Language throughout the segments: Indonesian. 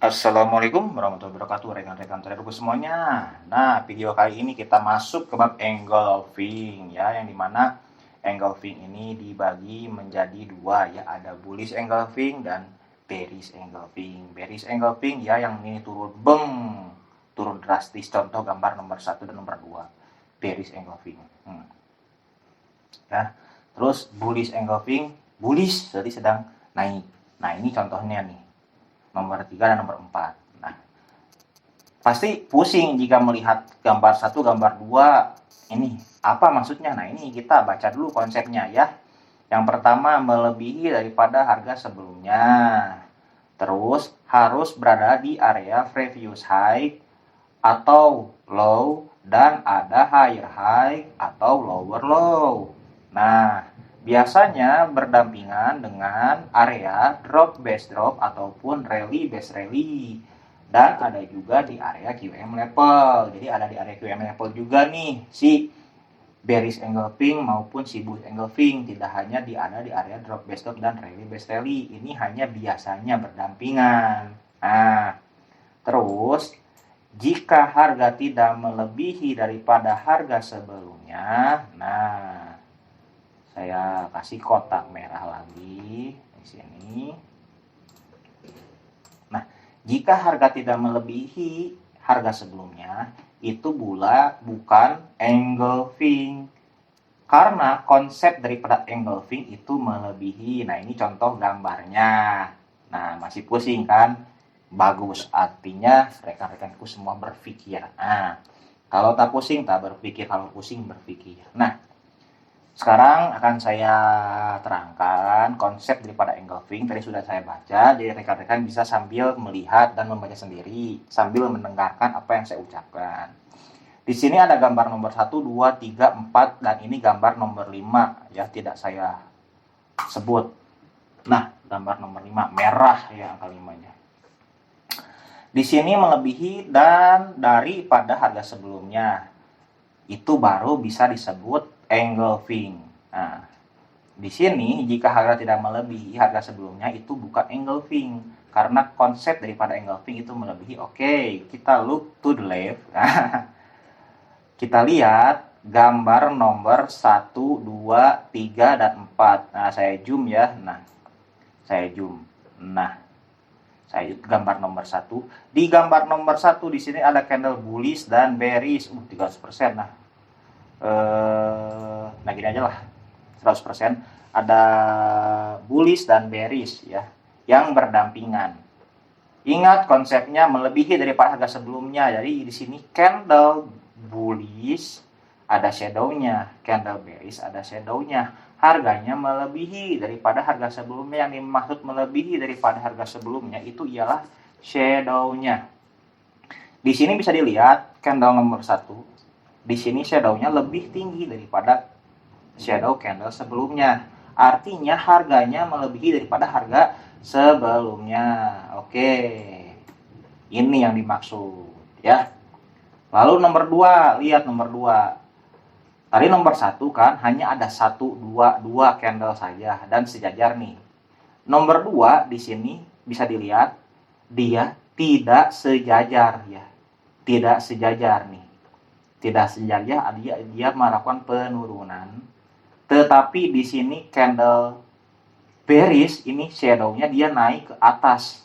Assalamualaikum warahmatullahi wabarakatuh, rekan-rekan traderku semuanya. Nah, video kali ini kita masuk ke bab engulfing ya, yang dimana engulfing ini dibagi menjadi dua ya, ada bullish engulfing dan bearish engulfing. Bearish engulfing ya, yang ini turun beng, turun drastis. Contoh gambar nomor 1 dan nomor 2. Bearish engulfing. Ya. Terus bullish engulfing, bullish jadi sedang naik. Nah, ini contohnya nih. Nomor 3 dan nomor 4. Nah, pasti pusing jika melihat gambar 1, gambar 2. Ini apa maksudnya? Nah, ini kita baca dulu konsepnya ya. Yang pertama, melebihi daripada harga sebelumnya. Terus harus berada di area previous high atau low, dan ada higher high atau lower low. Nah, biasanya berdampingan dengan area drop base drop ataupun rally base rally. Dan ada juga di area QM level. Jadi ada di area QM level juga nih si bearish engulfing maupun si bullish engulfing. Tidak hanya ada di area drop base drop dan rally base rally. Ini hanya biasanya berdampingan. Nah, terus jika harga tidak melebihi daripada harga sebelumnya, nah, saya kasih kotak merah lagi di sini. Nah, jika harga tidak melebihi harga sebelumnya, itu bukan engulfing. Karena konsep daripada engulfing itu melebihi. Nah, ini contoh gambarnya. Nah, masih pusing kan? Bagus, artinya rekan-rekanku semua berpikir. Nah, kalau tak pusing tak berpikir, kalau pusing berpikir. Nah, sekarang akan saya terangkan konsep daripada engulfing. Tadi sudah saya baca, jadi rekan-rekan bisa sambil melihat dan membaca sendiri, sambil mendengarkan apa yang saya ucapkan. Di sini ada gambar nomor 1, 2, 3, 4, dan ini gambar nomor 5 ya, tidak saya sebut. Nah, gambar nomor 5 merah ya, angka 5-nya. Di sini melebihi dan daripada harga sebelumnya. Itu baru bisa disebut engulfing. Nah, di sini jika harga tidak melebihi harga sebelumnya itu bukan engulfing. Karena konsep daripada engulfing itu melebihi. Oke, kita look to the left. Kita lihat gambar nomor 1, 2, 3, dan 4. Nah, saya zoom ya. Nah, saya zoom. Nah, saya gambar nomor 1. Di gambar nomor 1 di sini ada candle bullish dan bearish. 300%. Nah, gini aja lah. 100%. Ada bullish dan bearish ya, yang berdampingan. Ingat konsepnya melebihi daripada harga sebelumnya. Jadi di sini candle bullish ada shadow-nya, candle bearish ada shadow-nya. Harganya melebihi daripada harga sebelumnya. Yang dimaksud melebihi daripada harga sebelumnya itu ialah shadow-nya. Di sini bisa dilihat candle nomor 1. Di sini shadow-nya lebih tinggi daripada shadow candle sebelumnya. Artinya harganya melebihi daripada harga sebelumnya. Oke. Ini yang dimaksud ya. Lalu nomor 2, lihat nomor 2. Tadi nomor 1 kan hanya ada 1, 2 candle saja dan sejajar nih. Nomor 2 di sini bisa dilihat dia tidak sejajar ya. Tidak sejajar nih. Tidak sejajar, dia melakukan penurunan. Tetapi di sini candle bearish ini shadow-nya dia naik ke atas.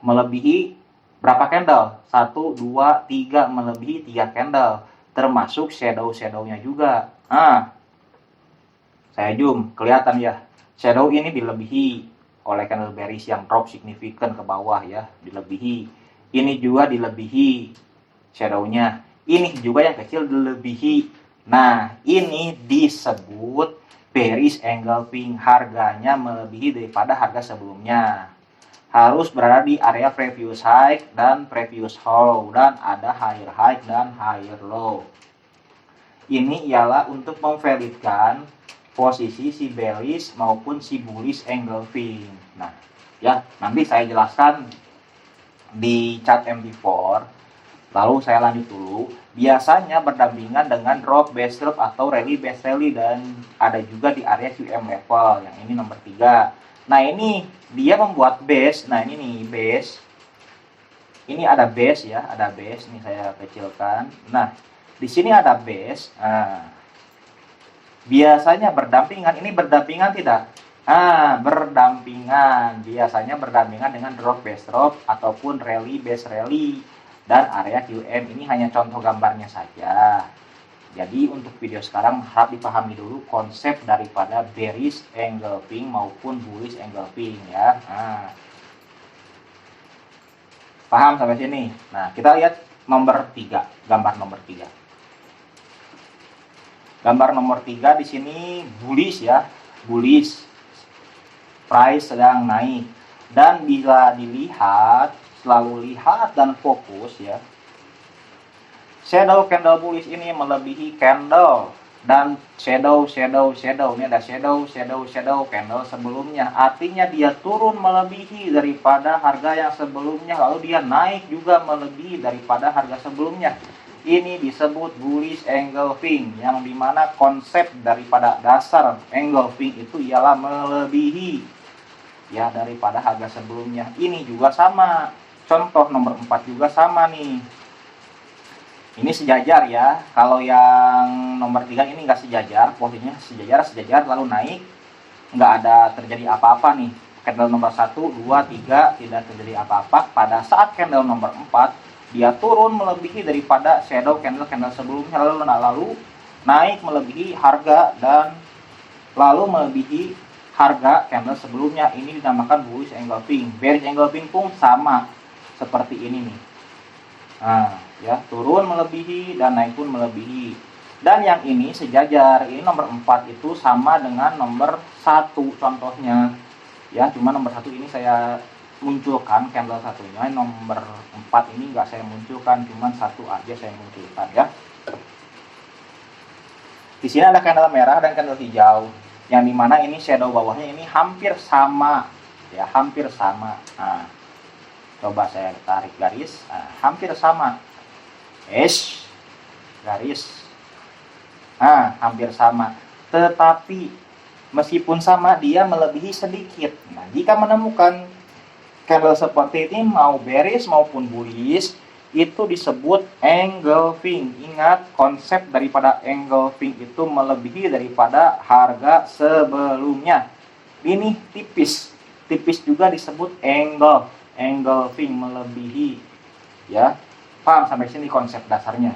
Melebihi berapa candle? 1, 2, 3, melebihi 3 candle. Termasuk shadow-nya juga. Saya zoom, kelihatan ya. Shadow ini dilebihi oleh candle bearish yang drop signifikan ke bawah ya, dilebihi. Ini juga dilebihi shadow-nya. Ini juga yang kecil dilebihi. Nah, ini disebut bearish engulfing. Harganya melebihi daripada harga sebelumnya. Harus berada di area previous high dan previous low, dan ada higher high dan higher low. Ini ialah untuk memvalidkan posisi si bearish maupun si bullish engulfing. Nah, ya, nanti saya jelaskan di chart MT4. Lalu saya lanjut dulu. Biasanya berdampingan dengan drop base drop atau rally base rally, dan ada juga di area QM level. Yang ini nomor 3. Nah, ini dia membuat base. Nah, ini nih base. ini ada base ya, ada base. Nih saya kecilkan. Nah, di sini ada base. Nah, biasanya berdampingan. Ini berdampingan tidak? Berdampingan. Biasanya berdampingan dengan drop base drop ataupun rally base rally dan area QM. Ini hanya contoh gambarnya saja. Jadi untuk video sekarang harap dipahami dulu konsep daripada bearish engulfing maupun bullish engulfing ya. Paham sampai sini? Nah, kita lihat nomor 3, gambar nomor 3. Gambar nomor 3 di sini bullish ya, bullish. Price sedang naik. Dan bila dilihat, selalu lihat dan fokus ya. Shadow candle bullish ini melebihi candle dan shadow. Ini ada shadow candle sebelumnya. Artinya dia turun melebihi daripada harga yang sebelumnya, lalu dia naik juga melebihi daripada harga sebelumnya. Ini disebut bullish engulfing, yang dimana konsep daripada dasar engulfing itu ialah melebihi ya daripada harga sebelumnya. Ini juga sama. Contoh nomor 4 juga sama nih. Ini sejajar ya. Kalau yang nomor 3 ini nggak sejajar, posisinya sejajar lalu naik, nggak ada terjadi apa-apa nih. Candle nomor 1, 2, 3 tidak terjadi apa-apa. Pada saat candle nomor 4 dia turun melebihi daripada shadow candle sebelumnya, lalu naik melebihi harga dan lalu melebihi harga candle sebelumnya. Ini dinamakan bullish engulfing. Bearish engulfing pun sama seperti ini nih. Nah, ya, turun melebihi dan naik pun melebihi. Dan yang ini sejajar. Ini nomor 4 itu sama dengan nomor 1 contohnya. Ya, cuma nomor 1 ini saya munculkan candle satunya. Nomor 4 ini enggak saya munculkan, cuma 1 aja saya munculkan ya. Di sini ada candle merah dan candle hijau. Yang dimana ini shadow bawahnya ini hampir sama. Ya, hampir sama. Nah, coba saya tarik garis, hampir sama. Garis. Hampir sama. Tetapi meskipun sama, dia melebihi sedikit. Nah, jika menemukan candle seperti ini, mau bearish maupun bullish, itu disebut engulfing. Ingat, konsep daripada engulfing itu melebihi daripada harga sebelumnya. Ini tipis. Tipis juga disebut engulfing, melebihi ya. Paham sampai sini konsep dasarnya.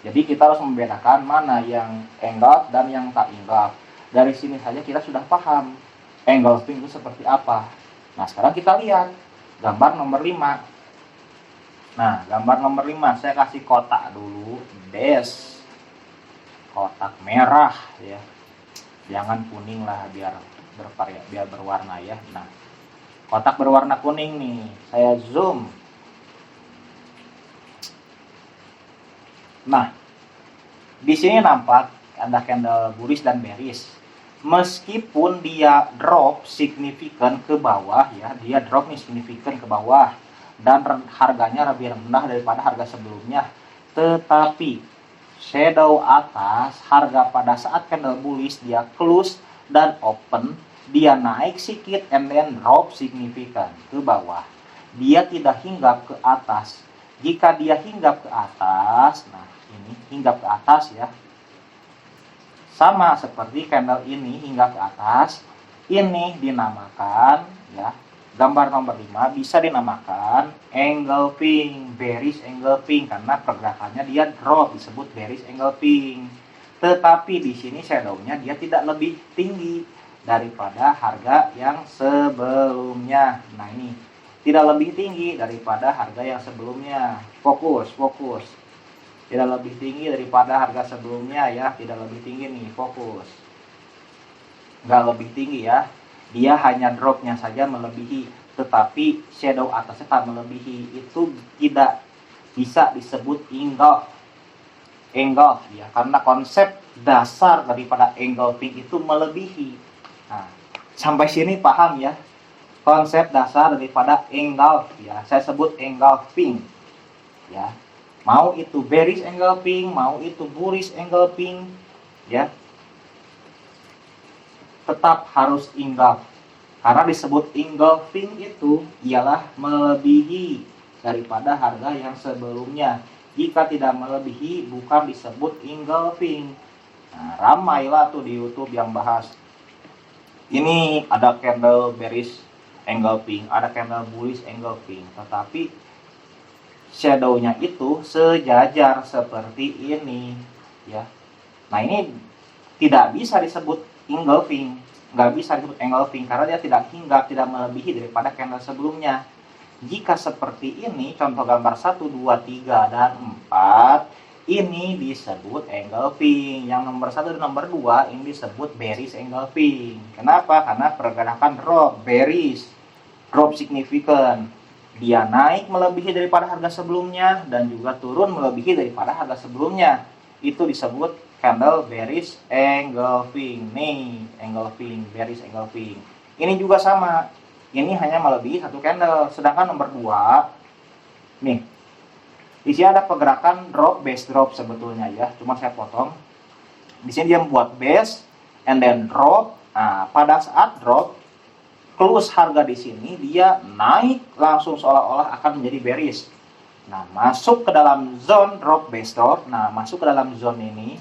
Jadi kita harus membedakan mana yang engulf dan yang tak engulf. Dari sini saja kita sudah paham engulfing itu seperti apa. Nah, sekarang kita lihat gambar nomor 5. Nah, gambar nomor 5 saya kasih kotak dulu, dash. Kotak merah ya. Jangan kuning lah, biar biar berwarna ya. Nah, kotak berwarna kuning nih, saya zoom. Nah, di sini nampak ada candle bullish dan bearish. Meskipun dia drop signifikan ke bawah ya, dia drop nih signifikan ke bawah dan harganya lebih rendah daripada harga sebelumnya. Tetapi shadow atas, harga pada saat candle bullish dia close dan open, dia naik sedikit and then drop signifikan ke bawah. Dia tidak hinggap ke atas. Jika dia hinggap ke atas, nah ini hinggap ke atas ya. Sama seperti candle ini hinggap ke atas, ini dinamakan ya, gambar nomor 5 bisa dinamakan engulfing, bearish engulfing, karena pergerakannya dia drop, disebut bearish engulfing. Tetapi di sini shadownya dia tidak lebih tinggi daripada harga yang sebelumnya. Nah, ini tidak lebih tinggi daripada harga yang sebelumnya. Fokus. Tidak lebih tinggi daripada harga sebelumnya ya, tidak lebih tinggi nih, fokus. Nggak lebih tinggi ya, dia hanya dropnya saja melebihi, tetapi shadow atasnya tak melebihi. Itu tidak bisa disebut engulf ya, karena konsep dasar daripada engulfing itu melebihi. Nah, sampai sini paham ya, konsep dasar daripada engulf ya, saya sebut engulfing ya. Mau itu bearish engulfing, mau itu bullish engulfing ya, tetap harus engulf. Karena disebut engulfing itu ialah melebihi daripada harga yang sebelumnya. Jika tidak melebihi, bukan disebut engulfing. Nah, ramailah tuh di YouTube yang bahas. Ini ada candle bearish engulfing, ada candle bullish engulfing, tetapi shadow-nya itu sejajar seperti ini, ya. Nah, ini tidak bisa disebut engulfing, nggak bisa disebut engulfing karena dia tidak hinggap, tidak melebihi daripada candle sebelumnya. Jika seperti ini, contoh gambar 1, 2, 3, dan 4, ini disebut engulfing. Yang nomor 1 dan nomor 2 ini disebut bearish engulfing. Kenapa? Karena pergerakan drop, bearish, drop signifikan. Dia naik melebihi daripada harga sebelumnya dan juga turun melebihi daripada harga sebelumnya. Itu disebut candle bearish engulfing. Nih, engulfing, bearish engulfing. Ini juga sama. Ini hanya melebihi satu candle. Sedangkan nomor 2, nih, di sini ada pergerakan drop, base drop sebetulnya ya. Cuma saya potong. Di sini dia membuat base and then drop. Nah, pada saat drop, close harga di sini dia naik langsung seolah-olah akan menjadi bearish. Nah, masuk ke dalam zone drop, base drop. Nah, masuk ke dalam zone ini.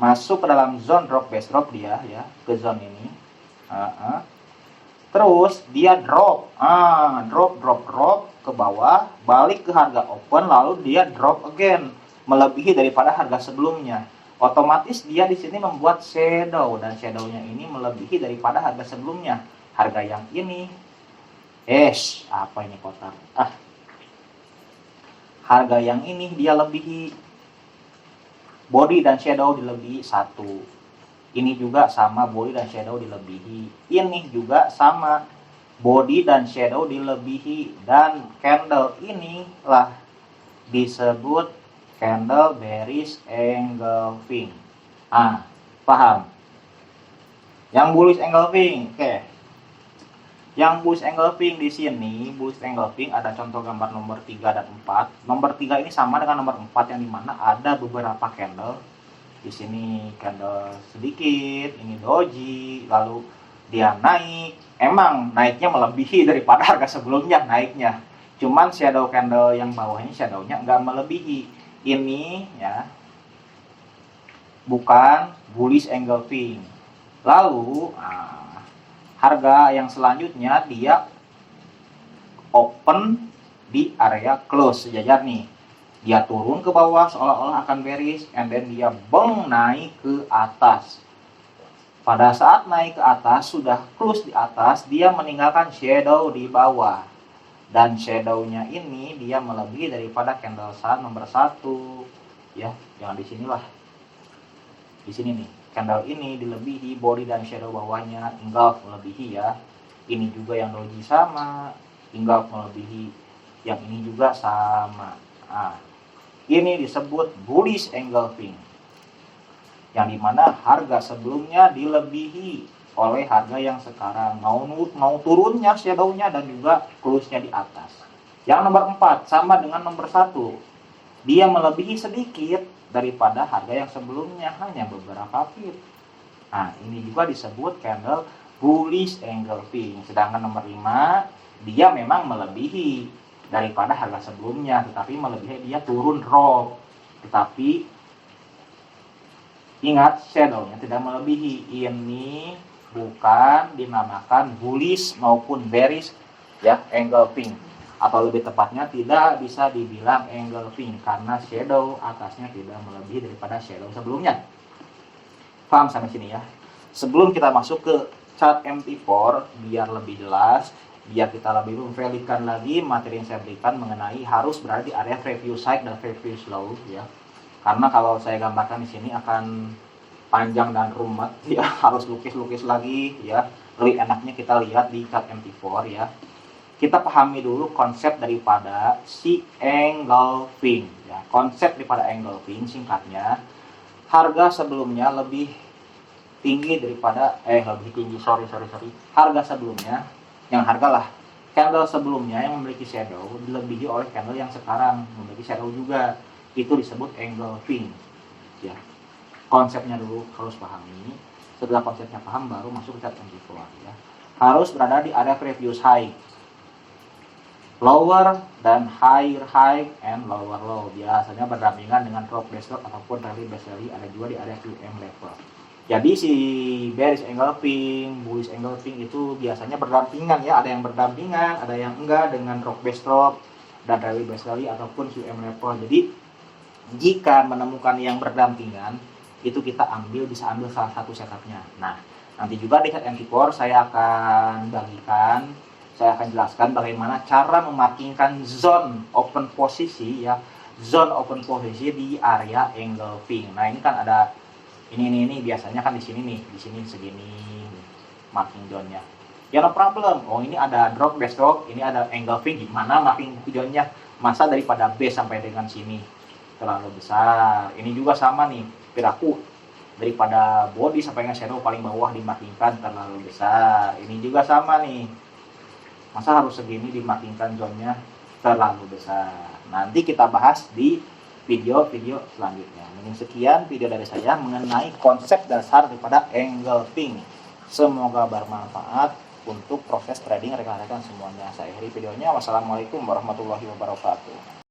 Masuk ke dalam zone drop, base drop dia ya, ke zone ini. Terus dia drop. Drop ke bawah, balik ke harga open, lalu dia drop again, melebihi daripada harga sebelumnya. Otomatis dia di sini membuat shadow, dan shadownya ini melebihi daripada harga sebelumnya. Harga yang ini, apa ini kotak? Harga yang ini dia lebihi, body dan shadow dilebihi 1. Ini juga sama, body dan shadow dilebihi. Ini juga sama, body dan shadow dilebihi, dan candle inilah disebut candle bearish engulfing. Paham? Yang bullish engulfing, oke. Yang bullish engulfing di sini, bullish engulfing ada contoh gambar nomor 3 dan 4. Nomor 3 ini sama dengan nomor 4 yang dimana ada beberapa candle. Di sini candle sedikit, ini doji, lalu dia naik. Emang naiknya melebihi daripada harga sebelumnya naiknya. Cuman shadow candle yang bawahnya shadownya nggak melebihi. Ini ya bukan bullish engulfing. Lalu harga yang selanjutnya dia open di area close sejajar nih. Dia turun ke bawah seolah-olah akan bearish, and then dia naik ke atas. Pada saat naik ke atas, sudah close di atas, dia meninggalkan shadow di bawah. Dan shadownya ini dia melebihi daripada candle nomor 1. Ya, jangan di sinilah. Di sini nih, candle ini dilebihi, body dan shadow bawahnya, engulf melebihi ya. Ini juga yang doji sama, engulf melebihi. Yang ini juga sama. Ini disebut bullish engulfing, yang dimana harga sebelumnya dilebihi oleh harga yang sekarang. Mau turunnya shadownya dan juga close-nya di atas. Yang nomor 4 sama dengan nomor 1. Dia melebihi sedikit daripada harga yang sebelumnya, hanya beberapa pip. Ini juga disebut candle bullish engulfing. Sedangkan nomor 5, dia memang melebihi daripada harga sebelumnya, tetapi melebihi, dia turun drop. Tetapi ingat, shadownya tidak melebihi. Ini bukan dinamakan bullish maupun bearish ya, engulfing. Atau lebih tepatnya tidak bisa dibilang engulfing karena shadow atasnya tidak melebihi daripada shadow sebelumnya. Paham sampai sini ya? Sebelum kita masuk ke chart MT4 biar lebih jelas, biar kita lebih memvalidkan lagi materi yang saya berikan mengenai harus berada di area previous high dan previous low ya. Karena kalau saya gambarkan di sini akan panjang dan rumit ya, harus lukis-lukis lagi ya. Lebih enaknya kita lihat di chart MT4 ya. Kita pahami dulu konsep daripada si engulfing ya. Konsep daripada engulfing singkatnya, harga sebelumnya lebih tinggi daripada harga sebelumnya, yang hargalah candle sebelumnya yang memiliki shadow dilebihi oleh candle yang sekarang memiliki shadow juga. Itu disebut engulfing ya. Konsepnya dulu harus pahami. Setelah konsepnya paham, baru masuk ke chart MT4 ya. Harus berada di area previous high. lower dan high and lower low. Biasanya berdampingan dengan drop baseline ataupun rally baseline, ada juga di area QM level. Jadi si bearish engulfing, bullish engulfing itu biasanya berdampingan ya, ada yang berdampingan, ada yang enggak dengan drop drop dan rally baseline ataupun QM level. Jadi jika menemukan yang berdampingan, itu kita bisa ambil salah satu setupnya. Nah, nanti juga di set MT4 saya akan jelaskan bagaimana cara memarkingkan zone open posisi ya, zone open posisi di area engulfing. Nah, ini kan ada ini biasanya kan di sini segini marking zone-nya. Ya no problem. Oh, ini ada drop base drop, ini ada engulfing, gimana marking zone-nya? Masa daripada base sampai dengan sini terlalu besar. Ini juga sama nih, perilaku daripada body sampai dengan shadow paling bawah dimarkingkan terlalu besar. Ini juga sama nih. Masa harus segini dimarkingkan zone-nya terlalu besar. Nanti kita bahas di video-video selanjutnya. Mungkin sekian video dari saya mengenai konsep dasar daripada engulfing. Semoga bermanfaat untuk proses trading rekan-rekan semuanya. Saya akhiri videonya. Wassalamualaikum warahmatullahi wabarakatuh.